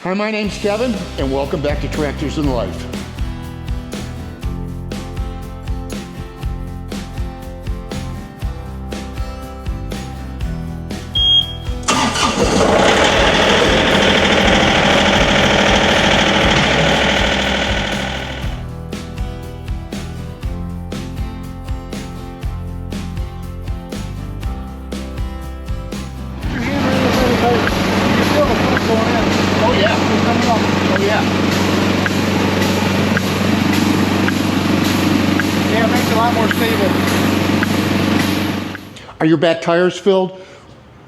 Hi, my name's Kevin, and welcome back to Tractors and Life. Oh yeah. Yeah, it makes it a lot more stable. Are your back tires filled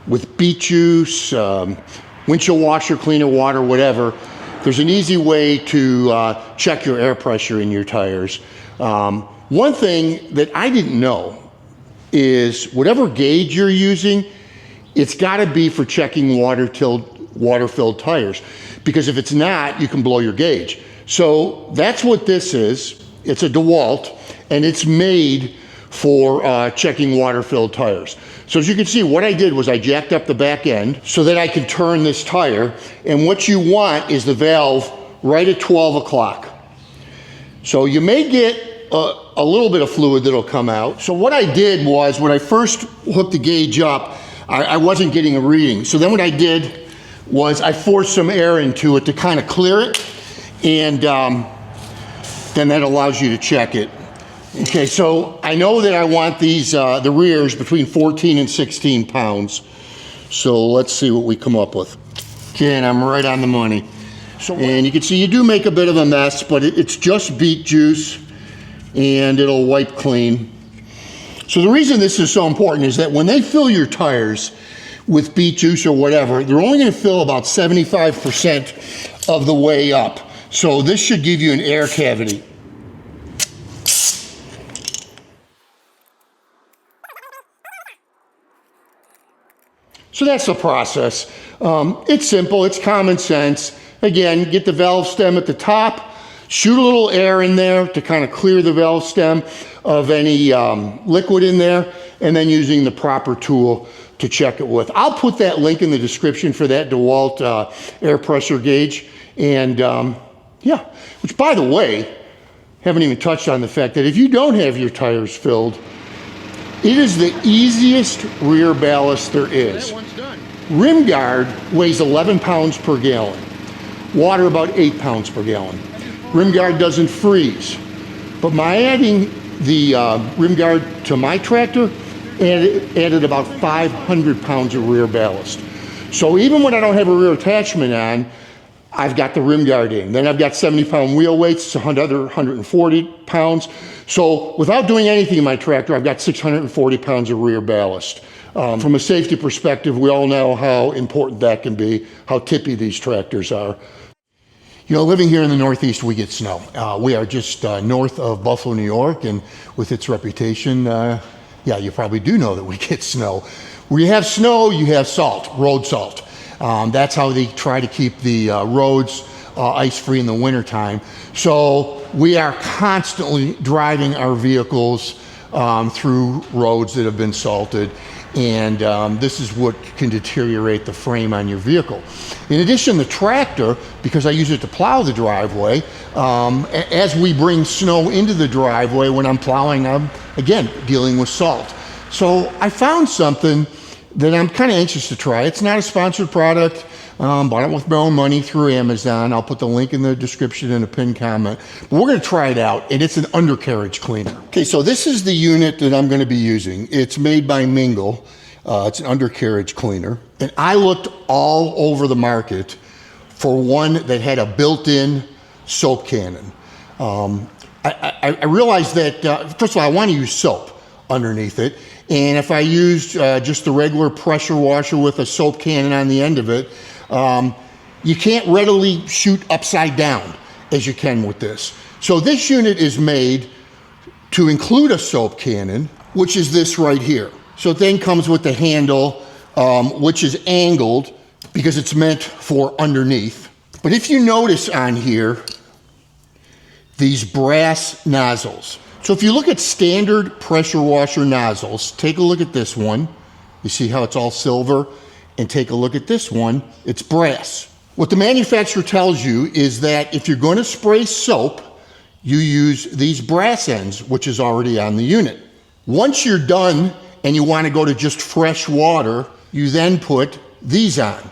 with beet juice, windshield washer, cleaner water, whatever? There's an easy way to check your air pressure in your tires. One thing that I didn't know is whatever gauge you're using, it's got to be for checking water-filled tires, because if it's not, you can blow your gauge. So that's what this is. It's a DEWALT, and it's made for checking water-filled tires. So as you can see, what I did was I jacked up the back end so that I could turn this tire, and what you want is the valve right at 12 o'clock. So you may get a little bit of fluid that'll come out. So what I did was, when I first hooked the gauge up, I wasn't getting a reading. So then what I did was I forced some air into it to kind of clear it, and then that allows you to check it. Okay, so I know that I want these, the rears between 14 and 16 pounds. So let's see what we come up with. Okay, and I'm right on the money. And you can see you do make a bit of a mess, but it's just beet juice, and it'll wipe clean. So the reason this is so important is that when they fill your tires with beet juice or whatever, they're only going to fill about 75% of the way up. So this should give you an air cavity. So that's the process. It's simple, it's common sense. Again, get the valve stem at the top, shoot a little air in there to kind of clear the valve stem of any liquid in there, and then using the proper tool to check it with. I'll put that link in the description for that DEWALT air pressure gauge. And yeah, which, by the way, haven't even touched on the fact that if you don't have your tires filled, it is the easiest rear ballast there is. That one's done. Rim guard weighs 11 pounds per gallon. Water about 8 pounds per gallon. Rim guard doesn't freeze. But by adding the rim guard to my tractor, added about 500 pounds of rear ballast. So even when I don't have a rear attachment on, I've got the rim guard in. Then I've got 70-pound wheel weights, it's another 140 pounds. So without doing anything in my tractor, I've got 640 pounds of rear ballast. From a safety perspective, we all know how important that can be, how tippy these tractors are. You know, living here in the Northeast, we get snow. We are just north of Buffalo, New York, and with its reputation, yeah, you probably do know that we get snow. Where you have snow, you have salt, road salt. That's how they try to keep the roads ice-free in the wintertime. So we are constantly driving our vehicles through roads that have been salted, and this is what can deteriorate the frame on your vehicle. In addition, the tractor, because I use it to plow the driveway, as we bring snow into the driveway when I'm plowing, I'm, again, dealing with salt. So I found something that I'm kind of anxious to try. It's not a sponsored product. Bought it with my own money through Amazon. I'll put the link in the description and a pinned comment. But we're going to try it out, and it's an undercarriage cleaner. Okay, so this is the unit that I'm going to be using. It's made by MINGLE. It's an undercarriage cleaner. And I looked all over the market for one that had a built-in soap cannon. I realized that, first of all, I want to use soap underneath it. And if I used just the regular pressure washer with a soap cannon on the end of it, you can't readily shoot upside down as you can with this. So this unit is made to include a soap cannon, which is this right here. So it then comes with the handle, which is angled because it's meant for underneath. But if you notice on here, these brass nozzles. So if you look at standard pressure washer nozzles, take a look at this one. You see how it's all silver? And take a look at this one, it's brass. What the manufacturer tells you is that if you're going to spray soap, you use these brass ends, which is already on the unit. Once you're done and you want to go to just fresh water, you then put these on.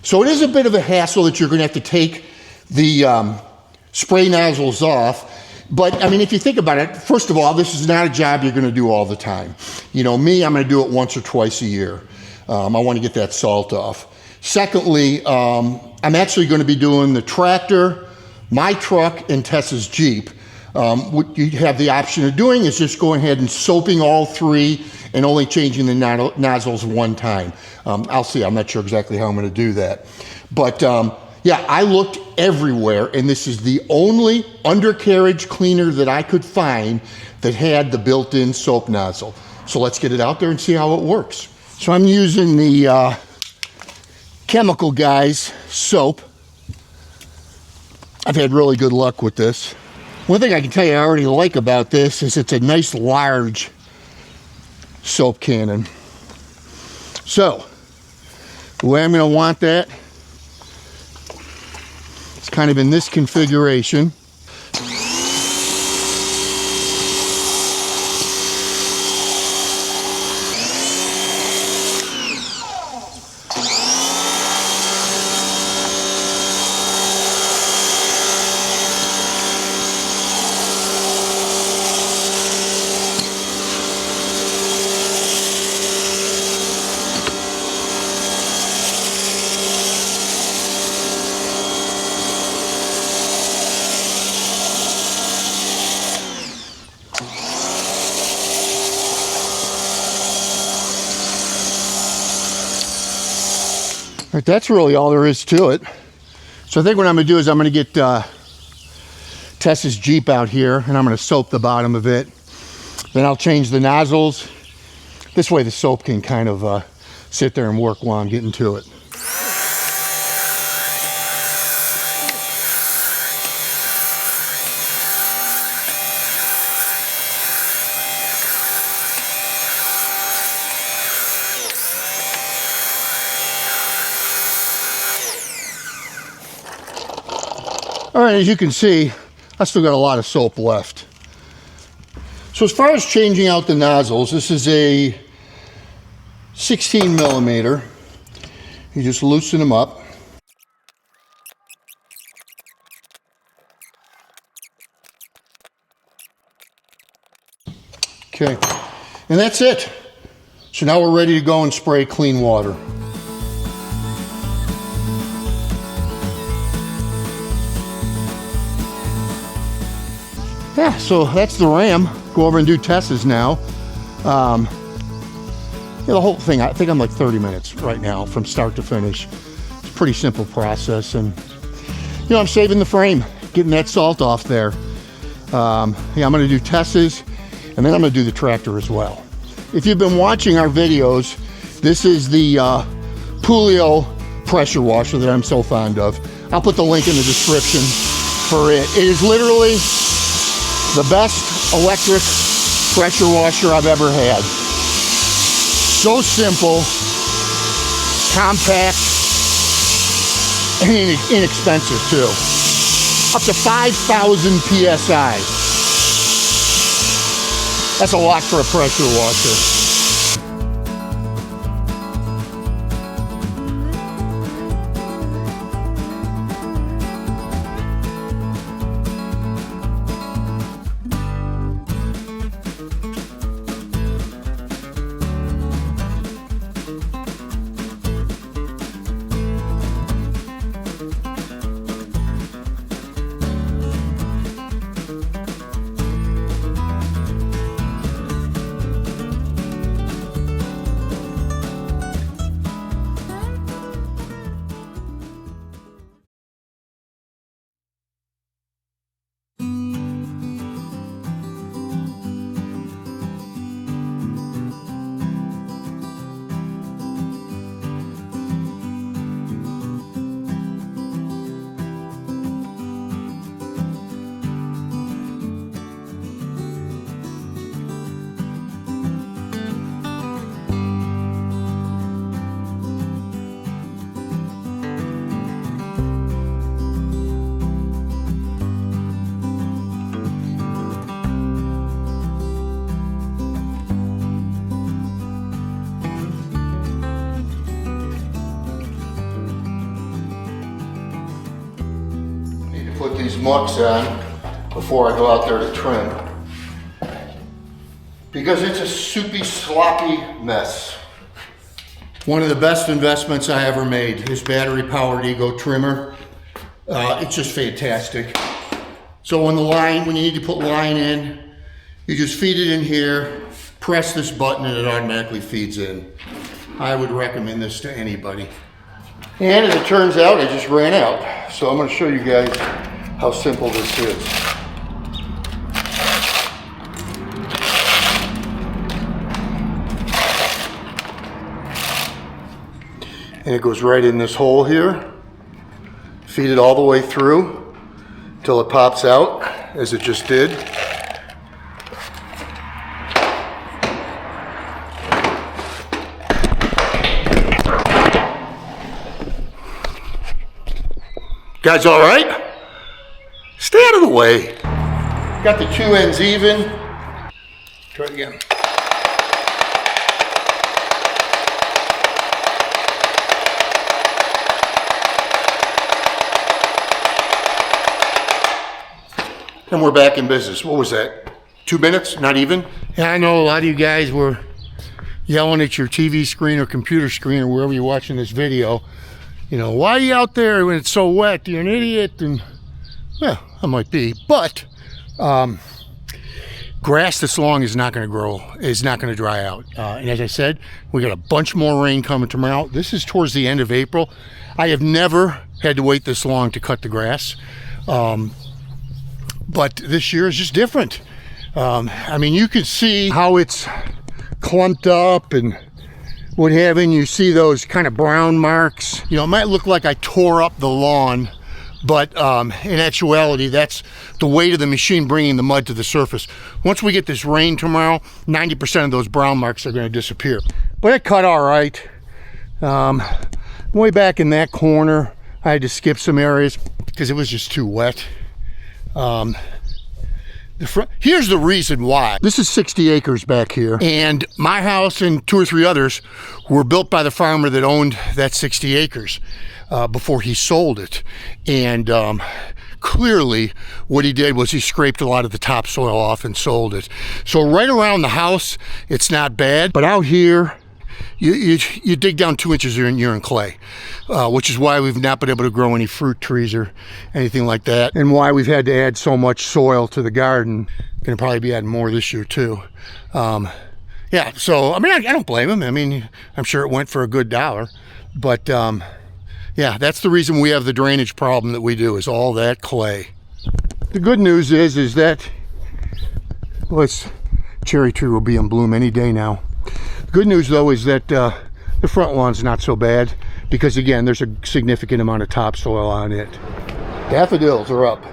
So it is a bit of a hassle that you're going to have to take the spray nozzles off. But I mean, if you think about it, first of all, this is not a job you're going to do all the time. You know, me, I'm going to do it once or twice a year. I want to get that salt off. Secondly, I'm actually going to be doing the tractor, my truck, and Tessa's Jeep. What you have the option of doing is just going ahead and soaping all three and only changing the nozzles one time. I'll see. I'm not sure exactly how I'm going to do that. But yeah, I looked everywhere, and this is the only undercarriage cleaner that I could find that had the built-in soap nozzle. So let's get it out there and see how it works. So I'm using the Chemical Guys soap. I've had really good luck with this. One thing I can tell you I already like about this is it's a nice large soap cannon. So the way I'm going to want that, it's kind of in this configuration. All right, that's really all there is to it. So I think what I'm going to do is I'm going to get Tessa's Jeep out here, and I'm going to soap the bottom of it. Then I'll change the nozzles. This way the soap can kind of sit there and work while I'm getting to it. All right, as you can see, I still got a lot of soap left. So as far as changing out the nozzles, this is a 16 millimeter. You just loosen them up. Okay, and that's it. So now we're ready to go and spray clean water. Yeah, so that's the Ram. Go over and do Tessa's now. Yeah, the whole thing, I think I'm like 30 minutes right now from start to finish. It's a pretty simple process, and you know, I'm saving the frame, getting that salt off there. Yeah, I'm gonna do Tessa's, and then I'm gonna do the tractor as well. If you've been watching our videos, this is the Pulio pressure washer that I'm so fond of. I'll put the link in the description for it. It is literally the best electric pressure washer I've ever had. So simple, compact, and inexpensive too. Up to 5,000 PSI. That's a lot for a pressure washer. put these mucks on before I go out there to trim. Because it's a soupy, sloppy mess. One of the best investments I ever made is battery-powered Ego trimmer. It's just fantastic. So when you need to put line in, you just feed it in here, press this button, and it automatically feeds in. I would recommend this to anybody. And as it turns out, I just ran out. So I'm going to show you guys how simple this is. And it goes right in this hole here. Feed it all the way through till it pops out, as it just did. Guys, all right? Stay out of the way. Got the two ends even. Try it again. And we're back in business. What was that? 2 minutes? Not even? Yeah, I know a lot of you guys were yelling at your TV screen or computer screen or wherever you're watching this video. You know, why are you out there when it's so wet? You're an idiot. And, well, I might be. But grass this long is not going to grow, is not going to dry out. And as I said, we got a bunch more rain coming tomorrow. This is towards the end of April. I have never had to wait this long to cut the grass. But this year is just different. I mean, you can see how it's clumped up and what have you. You see those kind of brown marks. You know, it might look like I tore up the lawn, but in actuality, that's the weight of the machine bringing the mud to the surface. Once we get this rain tomorrow, 90% of those brown marks are going to disappear. But it cut all right. Way back in that corner, I had to skip some areas because it was just too wet. Here's the reason why. This is 60 acres back here, and my house and 2 or 3 others were built by the farmer that owned that 60 acres before he sold it. And clearly what he did was he scraped a lot of the topsoil off and sold it. So right around the house, it's not bad, but out here, you dig down 2 inches and you're in clay, which is why we've not been able to grow any fruit trees or anything like that, and why we've had to add so much soil to the garden. Gonna probably be adding more this year too. Yeah, so I mean, I don't blame him. I mean, I'm sure it went for a good dollar, but yeah, that's the reason we have the drainage problem that we do, is all that clay. The good news is that, well, this cherry tree will be in bloom any day now. Good news though is that the front lawn's not so bad, because again, there's a significant amount of topsoil on it. Daffodils are up.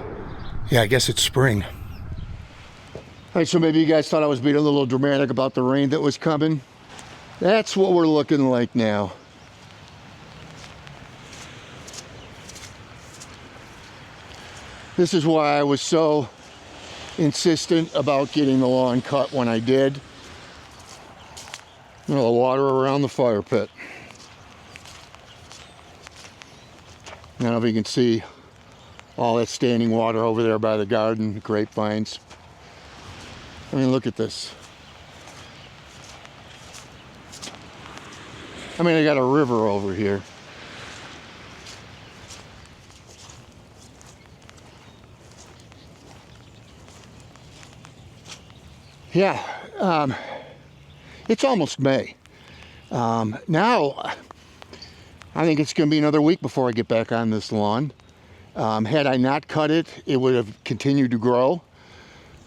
Yeah, I guess it's spring. All right, so maybe you guys thought I was being a little dramatic about the rain that was coming. That's what we're looking like now. This is why I was so insistent about getting the lawn cut when I did. You know, the water around the fire pit. I don't know if you can see all that standing water over there by the garden, the grapevines. I mean, look at this. I mean, I got a river over here. Yeah, it's almost May. Now, I think it's going to be another week before I get back on this lawn. Had I not cut it, it would have continued to grow,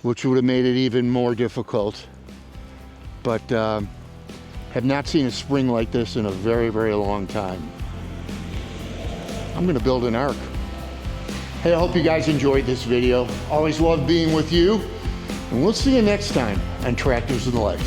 which would have made it even more difficult. But have not seen a spring like this in a very, very long time. I'm going to build an ark. Hey, I hope you guys enjoyed this video. Always love being with you. And we'll see you next time on Tractors in Life.